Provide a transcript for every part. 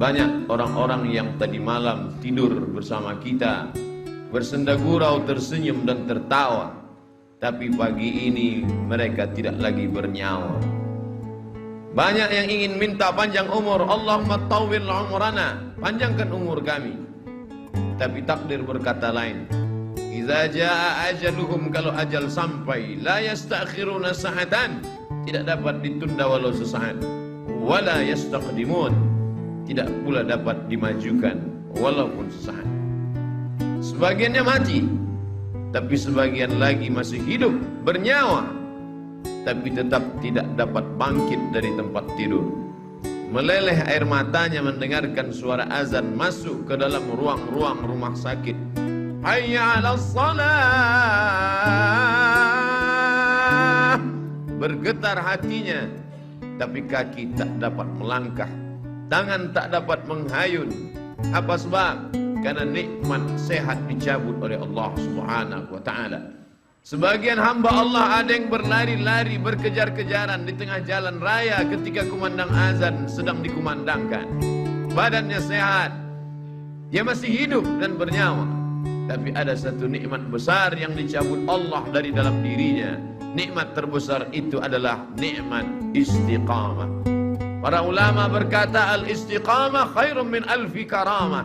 Banyak orang-orang yang tadi malam tidur bersama kita, bersenda gurau, tersenyum dan tertawa, tapi pagi ini mereka tidak lagi bernyawa. Banyak yang ingin minta panjang umur, Allahumma tawwil umrana, panjangkan umur kami. Tapi takdir berkata lain. Idza jaa ajaluhum, kalau ajal sampai, la yastakhiruna sa'atan, tidak dapat ditunda walau sesaat. Wala yastaqdimun, tidak pula dapat dimajukan walaupun sesaat. Sebagiannya mati, tapi sebagian lagi masih hidup, bernyawa, tapi tetap tidak dapat bangkit dari tempat tidur. Meleleh air matanya mendengarkan suara azan masuk ke dalam ruang-ruang rumah sakit. Hayya 'alas shalah. Bergetar hatinya, tapi kaki tak dapat melangkah, tangan tak dapat menghayun. Apa sebab? Karena nikmat sehat dicabut oleh Allah Subhanahu wa ta'ala. Sebagian hamba Allah ada yang berlari-lari, berkejar-kejaran di tengah jalan raya ketika kumandang azan sedang dikumandangkan. Badannya sehat, dia masih hidup dan bernyawa, tapi ada satu nikmat besar yang dicabut Allah dari dalam dirinya. Nikmat terbesar itu adalah nikmat istiqamah. Para ulama berkata, al-istiqamah khairun min alfi karamah.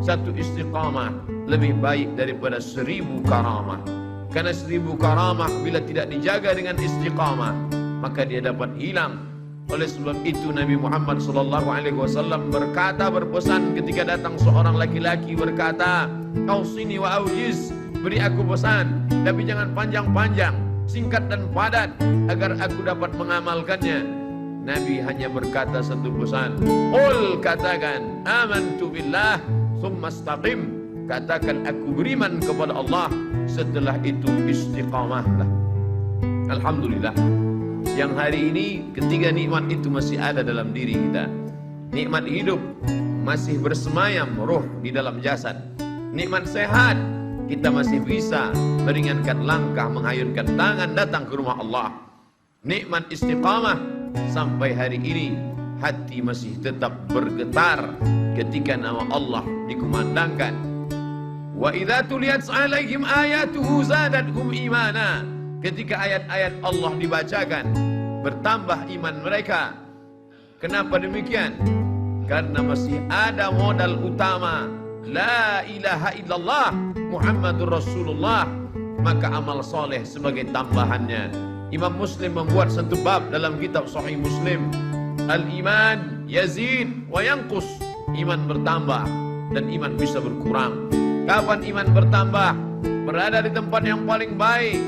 Satu istiqamah lebih baik daripada 1000 karamah. Karena 1000 karamah bila tidak dijaga dengan istiqamah, maka dia dapat hilang. Oleh sebab itu Nabi Muhammad SAW berkata, berpesan ketika datang seorang laki-laki berkata, "Ausini wa aujiz," beri aku pesan, tapi jangan panjang-panjang, singkat dan padat, agar aku dapat mengamalkannya. Nabi hanya berkata satu pesan, "Qul," katakan, "amantu billah, tsumma istaqim," katakan aku beriman kepada Allah, setelah itu istiqamahlah. Alhamdulillah, siang hari ini ketiga nikmat itu masih ada dalam diri kita. Nikmat hidup, masih bersemayam roh di dalam jasad. Nikmat sehat, kita masih bisa meringankan langkah, menghayunkan tangan datang ke rumah Allah. Nikmat istiqamah, sampai hari ini hati masih tetap bergetar ketika nama Allah dikumandangkan. Wa idza tuliyat 'alaihim ayatuhu zadatuhum imana. Ketika ayat-ayat Allah dibacakan, bertambah iman mereka. Kenapa demikian? Karena masih ada modal utama, la ilaha illallah Muhammadur Rasulullah, maka amal soleh sebagai tambahannya. Imam Muslim membuat satu bab dalam kitab Sahih Muslim, al-iman yazid wa yanqus. Iman bertambah dan iman bisa berkurang. Kapan iman bertambah? Berada di tempat yang paling baik,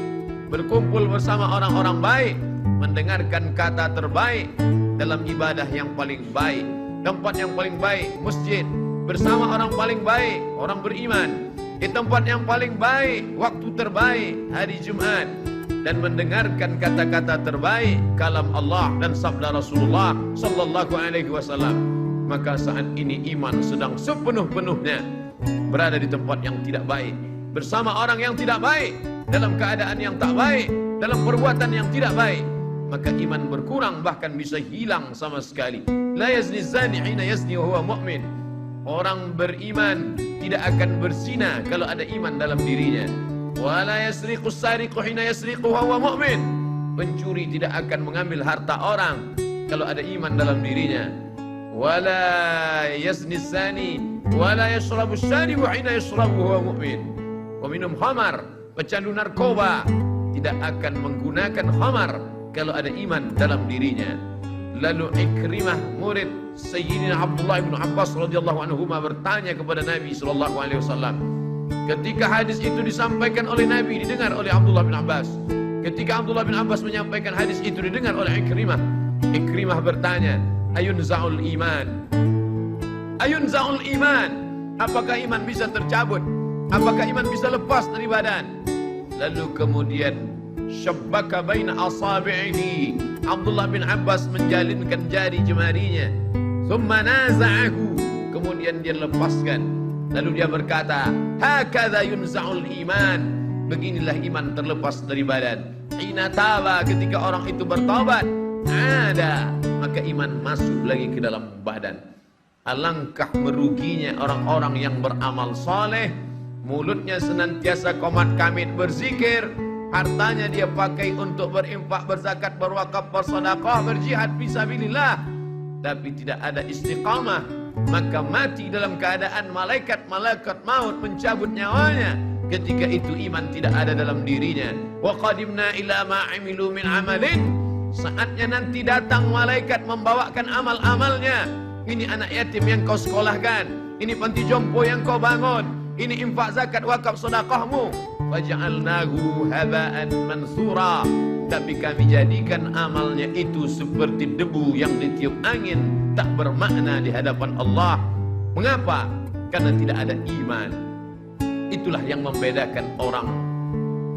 berkumpul bersama orang-orang baik, mendengarkan kata terbaik, dalam ibadah yang paling baik, tempat yang paling baik, masjid, bersama orang paling baik, orang beriman, di tempat yang paling baik, waktu terbaik, hari Jumat, dan mendengarkan kata-kata terbaik, kalam Allah dan sabda Rasulullah sallallahu alaihi wasallam. Maka saat ini iman sedang sepenuh-penuhnya berada di tempat yang tidak baik, bersama orang yang tidak baik, dalam keadaan yang tak baik, dalam perbuatan yang tidak baik, maka iman berkurang, bahkan bisa hilang sama sekali. La yazni zani hina yazni wa huwa mu'min. Orang beriman tidak akan berzina kalau ada iman dalam dirinya. Wa la yasriqu sariqu hina yasriqu wa huwa mu'min. Pencuri tidak akan mengambil harta orang kalau ada iman dalam dirinya. Wa la yazni zani wala yashrabu syaribu hina yashrabu huwa mu'min. Peminum khamar, pecandu narkoba tidak akan menggunakan khamar kalau ada iman dalam dirinya. Lalu Ikrimah, murid Sayyidina Abdullah bin Abbas radhiyallahu anhu, bertanya kepada Nabi sallallahu alaihi wasallam. Ketika hadis itu disampaikan oleh Nabi, didengar oleh Abdullah bin Abbas. Ketika Abdullah bin Abbas menyampaikan hadis itu, didengar oleh Ikrimah. Ikrimah bertanya, ayunza'ul iman? Ayunza'ul iman? Apakah iman bisa tercabut? Apakah iman bisa lepas dari badan? Lalu kemudian syabbaka baina asabi'ihi, Abdullah bin Abbas menjalinkan jari jemarinya. Thumma naza'ahu, kemudian dia lepaskan. Lalu dia berkata, hakadha yunza'ul iman. Beginilah iman terlepas dari badan. Hina taba, ketika orang itu bertobat, ada, maka iman masuk lagi ke dalam badan. Alangkah meruginya orang-orang yang beramal soleh, mulutnya senantiasa komat kamit berzikir, hartanya dia pakai untuk berinfak, berzakat, berwakaf, bersedekah, berjihad fisabilillah, tapi tidak ada istiqamah, maka mati dalam keadaan malaikat maut mencabut nyawanya. Ketika itu iman tidak ada dalam dirinya. Wa qadimna ila ma 'amilu min 'amalin, saatnya nanti datang malaikat membawakan amal-amalnya. Ini anak yatim yang kau sekolahkan, ini panti jompo yang kau bangun, ini infak, zakat, wakaf, sedekahmu. Faja'alnahu haba'an mansura, tapi kami jadikan amalnya itu seperti debu yang ditiup angin, tak bermakna di hadapan Allah. Mengapa? Karena tidak ada iman. Itulah yang membedakan orang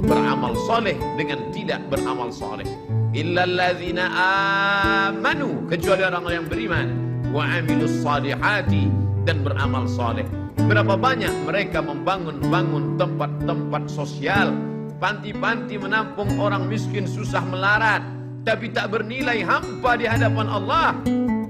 beramal soleh dengan tidak beramal soleh. Illalladzina amanu, kecuali orang yang beriman, wa amilus salihati, dan beramal soleh. Berapa banyak mereka membangun tempat-tempat sosial, panti-panti menampung orang miskin susah melarat, tapi tak bernilai hampa di hadapan Allah.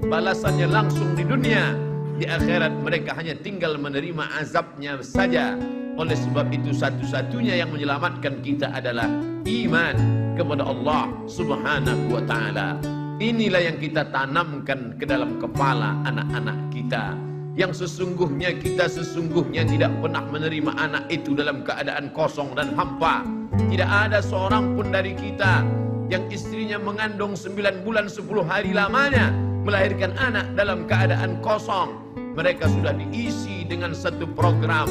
Balasannya langsung di dunia, di akhirat mereka hanya tinggal menerima azabnya saja. Oleh sebab itu satu-satunya yang menyelamatkan kita adalah iman kepada Allah Subhanahu wa ta'ala. Inilah yang kita tanamkan ke dalam kepala anak-anak kita. Yang sesungguhnya kita tidak pernah menerima anak itu dalam keadaan kosong dan hampa. Tidak ada seorang pun dari kita yang istrinya mengandung 9 bulan 10 hari lamanya melahirkan anak dalam keadaan kosong. Mereka sudah diisi dengan satu program.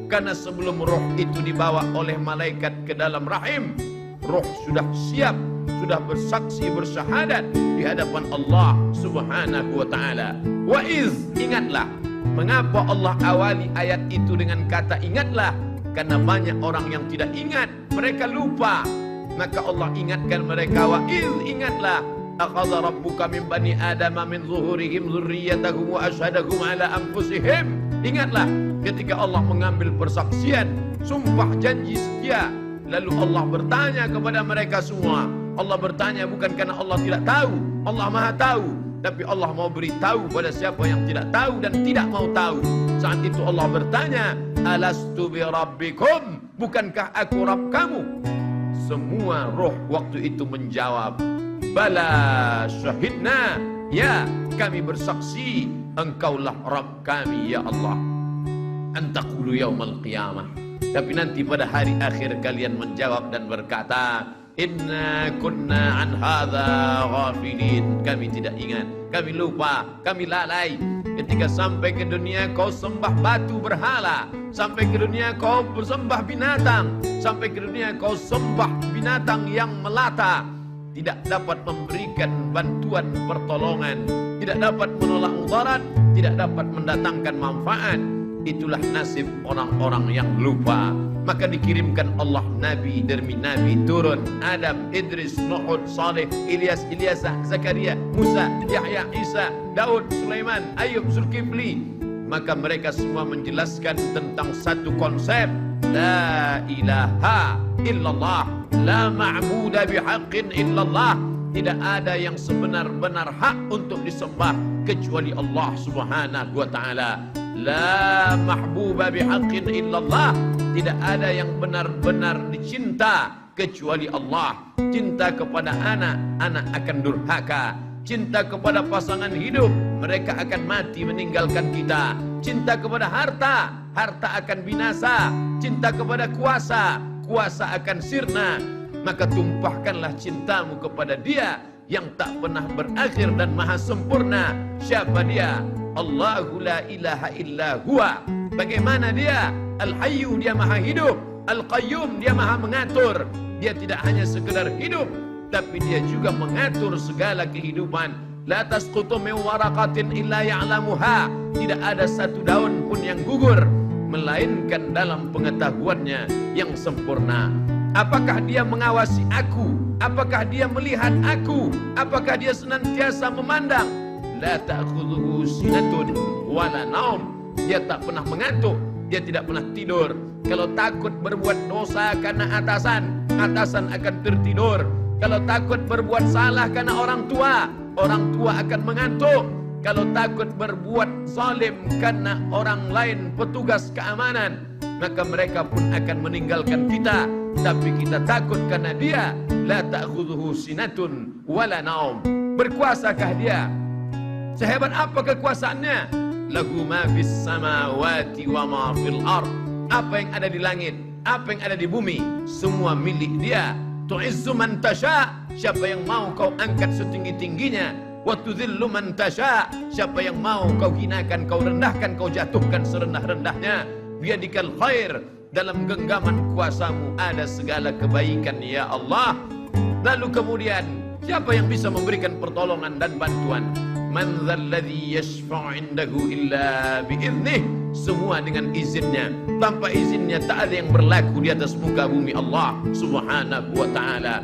Karena sebelum roh itu dibawa oleh malaikat ke dalam rahim, roh sudah siap, sudah bersaksi bersyahadat di hadapan Allah Subhanahu wa ta'ala. Wa iz, ingatlah. Mengapa Allah awali ayat itu dengan kata ingatlah? Karena banyak orang yang tidak ingat, mereka lupa. Maka Allah ingatkan mereka, wa iz, ingatlah. Akhadha rabbuka min bani adama min zuhurihim dzurriyyatahum wa asyhadahum ala anfusihim. Ingatlah ketika Allah mengambil persaksian, sumpah janji setia, lalu Allah bertanya kepada mereka semua. Allah bertanya bukan karena Allah tidak tahu, Allah Maha tahu, tapi Allah mau beritahu pada siapa yang tidak tahu dan tidak mau tahu. Saat itu Allah bertanya, alastu bi rabbikum, bukankah aku Rabb kamu? Semua roh waktu itu menjawab, bala syahidna, ya kami bersaksi engkaulah Rabb kami ya Allah. Antaqulu yaumal qiyamah, tapi nanti pada hari akhir kalian menjawab dan berkata, inna kunna an hadza ghafilin, kami tidak ingat, kami lupa, kami lalai. Ketika sampai ke dunia kau sembah batu berhala, sampai ke dunia kau bersembah binatang, sampai ke dunia kau sembah binatang yang melata, tidak dapat memberikan bantuan pertolongan, tidak dapat menolak mudarat, tidak dapat mendatangkan manfaat. Itulah nasib orang-orang yang lupa. Maka dikirimkan Allah Nabi demi Nabi turun, Adam, Idris, Nuh, Saleh, Ilyas, Ilyasah, Zakaria, Musa, Yahya, Isa, Daud, Sulaiman, Ayub, Zulkifli. Maka mereka semua menjelaskan tentang satu konsep, la ilaha illallah, la ma'buda bihaqqin illallah. Tidak ada yang sebenar-benar hak untuk disembah kecuali Allah Subhanahu wa ta'ala. La mahbuba bihaqqin illallah, tidak ada yang benar-benar dicinta kecuali Allah. Cinta kepada anak, anak akan durhaka. Cinta kepada pasangan hidup, mereka akan mati meninggalkan kita. Cinta kepada harta, harta akan binasa. Cinta kepada kuasa, kuasa akan sirna. Maka tumpahkanlah cintamu kepada Dia yang tak pernah berakhir dan maha sempurna. Siapa Dia? Allahu la ilaha illa huwa. Bagaimana Dia? Al-Hayyu, Dia maha hidup. Al-Qayyum, Dia maha mengatur. Dia tidak hanya sekedar hidup, tapi Dia juga mengatur segala kehidupan. La tasqutu min waraqatin illa ya'lamuha. Tidak ada satu daun pun yang gugur melainkan dalam pengetahuannya yang sempurna. Apakah Dia mengawasi aku? Apakah Dia melihat aku? Apakah Dia senantiasa memandang? La ta'khudhuhu sinatun wala naum. Dia tak pernah mengantuk, Dia tidak pernah tidur. Kalau takut berbuat dosa karena atasan, atasan akan tertidur. Kalau takut berbuat salah karena orang tua akan mengantuk. kalau takut berbuat zalim karena orang lain petugas keamanan, maka mereka pun akan meninggalkan kita. Tapi kita takut karena dia la ta'khudhuhu sinatun wala naum. Berkuasakah dia? Sehebat apa kekuasaannya? Lahu ma fis samawati wa ma fil ard. Apa yang ada di langit, apa yang ada di bumi, semua milik dia. Tu'izzu man tasha, siapa yang mau kau angkat setinggi-tingginya. Wa tudhillu man tasha, siapa yang mau kau hinakan, kau rendahkan, kau jatuhkan serendah-rendahnya. Biyadikal khair, dalam genggaman kuasamu ada segala kebaikan ya Allah. Lalu kemudian siapa yang bisa memberikan pertolongan dan bantuan? Man dzalladzi yashfa'u 'indahu illa bi'idnih. Semua dengan izinnya. Tanpa izinnya tak ada yang berlaku di atas muka bumi Allah Subhanahu wa ta'ala.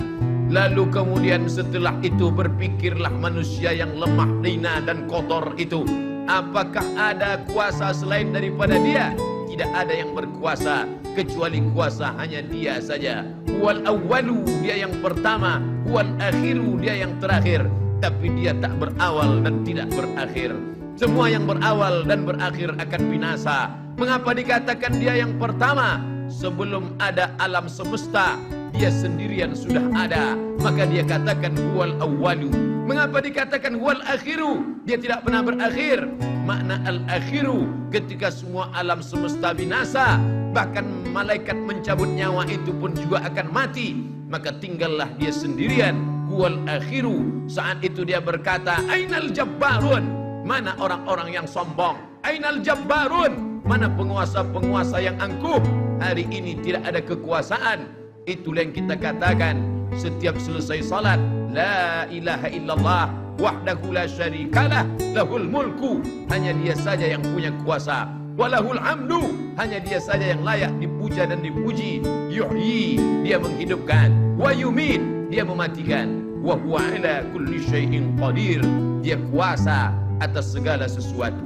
Lalu kemudian setelah itu berpikirlah manusia yang lemah, hina dan kotor itu, apakah ada kuasa selain daripada dia? Tidak ada yang berkuasa kecuali kuasa hanya dia saja. Wal awwalu, dia yang pertama. Wal akhiru, dia yang terakhir. Tapi dia tak berawal dan tidak berakhir. Semua yang berawal dan berakhir akan binasa. Mengapa dikatakan dia yang pertama? Sebelum ada alam semesta, dia sendirian sudah ada. Maka dia katakan huwal awwalu. Mengapa dikatakan huwal akhiru? Dia tidak pernah berakhir. Makna al-akhiru, ketika semua alam semesta binasa, bahkan malaikat mencabut nyawa itu pun juga akan mati, maka tinggallah dia sendirian. Huwal akhiru. Saat itu dia berkata, ainal jabbarun? Mana orang-orang yang sombong? Ainal jabbarun? Mana penguasa-penguasa yang angkuh? Hari ini tidak ada kekuasaan. Itulah yang kita katakan setiap selesai salat, la ilaha illallah wahdahu la syarikalah lahul mulku. Hanya dia saja yang punya kuasa. Walahul hamdu, hanya dia saja yang layak dipuja dan dipuji. Yuhyi, dia menghidupkan. Wa yumit, dia mematikan. Wa huwa ala kulli syai'in qadir, dia kuasa atas segala sesuatu.